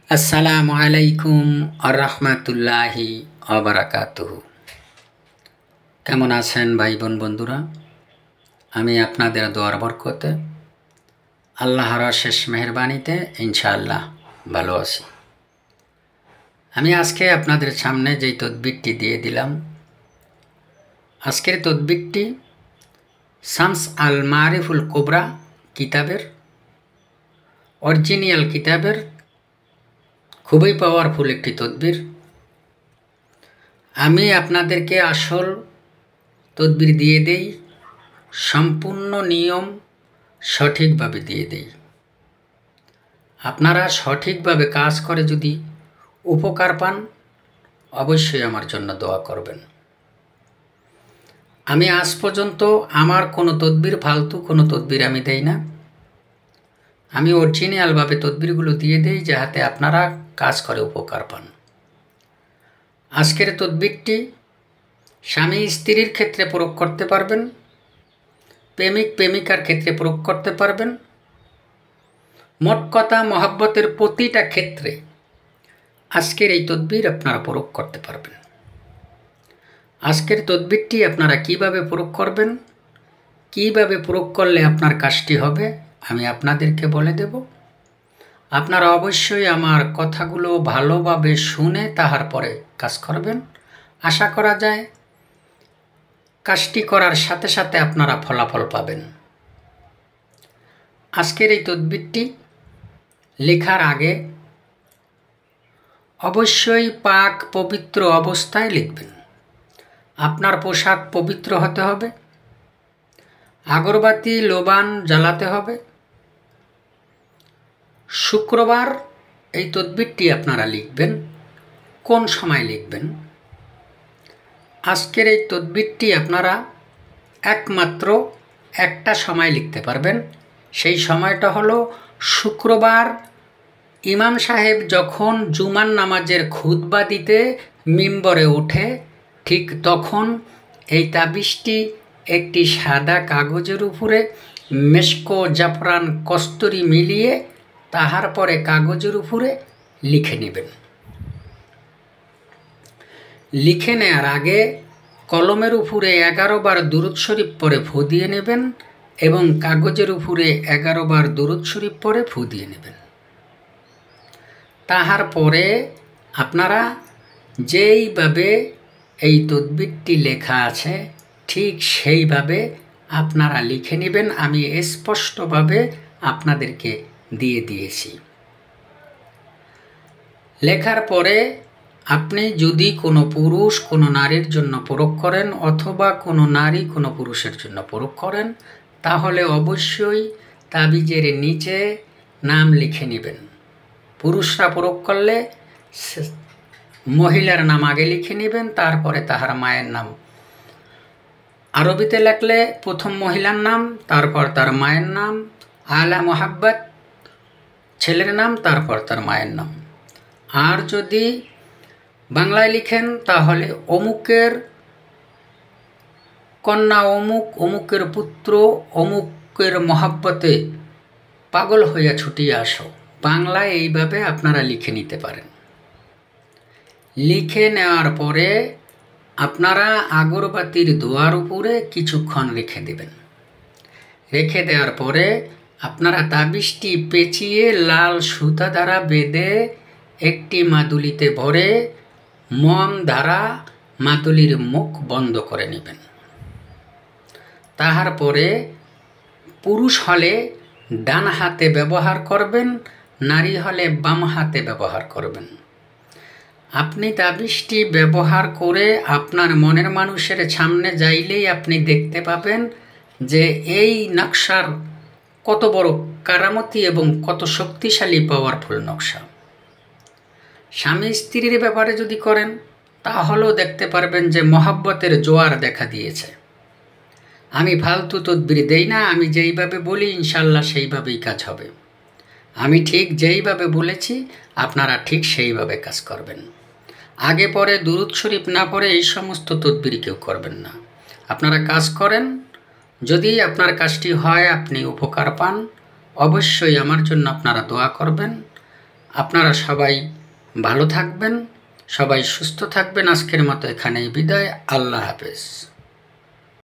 আসসালামু আলাইকুম আরহামাতুল্লাহি আবরাকাতুহু। কেমন আছেন ভাই বোন বন্ধুরা? আমি আপনাদের দোয়ার বরকতে আল্লাহর অশেষ মেহেরবানিতে ইনশাআল্লাহ ভালো আছি। আমি আজকে আপনাদের সামনে যেই তদবিরটি দিয়ে দিলাম, আজকের তদবিরটি শামস আল মারিফুল কুবরা কিতাবের, অরিজিনাল কিতাবের খুবই পাওয়ারফুল একটি তদবির। আমি আপনাদেরকে আসল তদবির দিয়ে দেই, সম্পূর্ণ নিয়ম সঠিকভাবে দিয়ে দেই। আপনারা সঠিকভাবে কাজ করে যদি উপকার পান, অবশ্যই আমার জন্য দোয়া করবেন। আমি আজ পর্যন্ত আমার কোনো তদবির, ফালতু কোনো তদবির আমি দেই না। আমি অরিজিনালভাবে তদবিরগুলো দিয়ে দেই, যাহাতে আপনারা কাজ করে উপকার পান। আজকের তদবিরটি স্বামী স্ত্রীর ক্ষেত্রে প্রয়োগ করতে পারবেন, প্রেমিক প্রেমিকার ক্ষেত্রে প্রয়োগ করতে পারবেন। মোট কথা, মহব্বতের প্রতিটা ক্ষেত্রে আজকের এই তদবির আপনারা প্রয়োগ করতে পারবেন। আজকের তদবিরটি আপনারা কিভাবে প্রয়োগ করবেন, কিভাবে প্রয়োগ করলে আপনার কাজটি হবে, আমি আপনাদেরকে বলে দেব। আপনারা অবশ্যই আমার কথাগুলো ভালোভাবে শুনে তাহার পরে কাজ করবেন। আশা করা যায় কাজটি করার সাথে সাথে আপনারা ফলাফল পাবেন। আজকের এই তদবিরটি লেখার আগে অবশ্যই পাক পবিত্র অবস্থায় লিখবেন। আপনার পোশাক পবিত্র হতে হবে, আগরবাতি লোবান জ্বালাতে হবে। শুক্রবার এই তদবিরটি আপনারা লিখবেন। কোন সময় লিখবেন? আজকের এই তদবিরটি আপনারা একমাত্র একটা সময় লিখতে পারবেন। সেই সময়টা হলো শুক্রবার ইমাম সাহেব যখন জুমার নামাজের খুতবা দিতে মিম্বরে ওঠে, ঠিক তখন এই তাবিজটি একটি সাদা কাগজের উপরে মেশকো, জাফরান, কস্তুরি মিলিয়ে তাহার পরে কাগজের উপরে লিখে নেবেন। লিখে নেওয়ার আগে কলমের উপরে 11 বার দুরূদ শরীফ পরে ফু দিয়ে নেবেন এবং কাগজের উপরে 11 বার দুরূদ শরীফ পরে ফু দিয়ে নেবেন। তাহার পরে আপনারা যেইভাবে এই তদবিরটি লেখা আছে ঠিক সেইভাবে আপনারা লিখে নেবেন। আমি স্পষ্টভাবে আপনাদেরকে দিয়ে দিয়েছি। লেখার পরে আপনি যদি কোনো পুরুষ কোনো নারীর জন্য প্রয়োগ করেন অথবা কোনো নারী কোনো পুরুষের জন্য প্রয়োগ করেন, তাহলে অবশ্যই তাবিজের নিচে নাম লিখে নেবেন। পুরুষরা প্রয়োগ করলে মহিলার নাম আগে লিখে নেবেন, তারপরে তাহার মায়ের নাম। আরবিতে লেখলে প্রথম মহিলার নাম, তারপর তার মায়ের নাম, আলা মোহাব্বত ছেলের নাম, তারপর তার মায়ের নাম। আর যদি বাংলায় লিখেন তাহলে অমুকের কন্যা অমুক, অমুকের পুত্র অমুকের মহাব্বতে পাগল হইয়া ছুটিয়া আসো। বাংলায় এইভাবে আপনারা লিখে নিতে পারেন। লিখে নেওয়ার পরে আপনারা আগরবাতির দোয়ার উপরে কিছুক্ষণ রেখে দেবেন। রেখে দেওয়ার পরে আপনারা তাবিজটি পেঁচিয়ে লাল সুতা দ্বারা বেঁধে একটি মাদুলিতে ভরে মোম দ্বারা মাদুলির মুখ বন্ধ করে নেবেন। তাহার পরে পুরুষ হলে ডান হাতে ব্যবহার করবেন, নারী হলে বাম হাতে ব্যবহার করবেন। আপনি তাবিজটি ব্যবহার করে আপনার মনের মানুষের সামনে যাইলেই আপনি দেখতে পাবেন যে এই নকশার কত বড় কারামতি এবং কত শক্তিশালী পাওয়ারফুল নকশা। স্বামী স্ত্রীর ব্যাপারে যদি করেন তাহলেও দেখতে পারবেন যে মহব্বতের জোয়ার দেখা দিয়েছে। আমি ফালতু তদবির দেই না, আমি যেইভাবে বলি ইনশাল্লাহ সেইভাবেই কাজ হবে। আমি ঠিক যেইভাবে বলেছি আপনারা ঠিক সেইভাবে কাজ করবেন। আগে পরে দুরূদ শরীফ না পড়ে এই সমস্ত তদবির কেউ করবেন না। আপনারা কাজ করেন, যদি আপনার কাজটি হয় আপনি উপকার পান, অবশ্যই আমার জন্য আপনারা দোয়া করবেন। আপনারা সবাই ভালো থাকবেন, সবাই সুস্থ থাকবেন। আজকের মতো এখানেই বিদায়। আল্লাহ হাফেজ।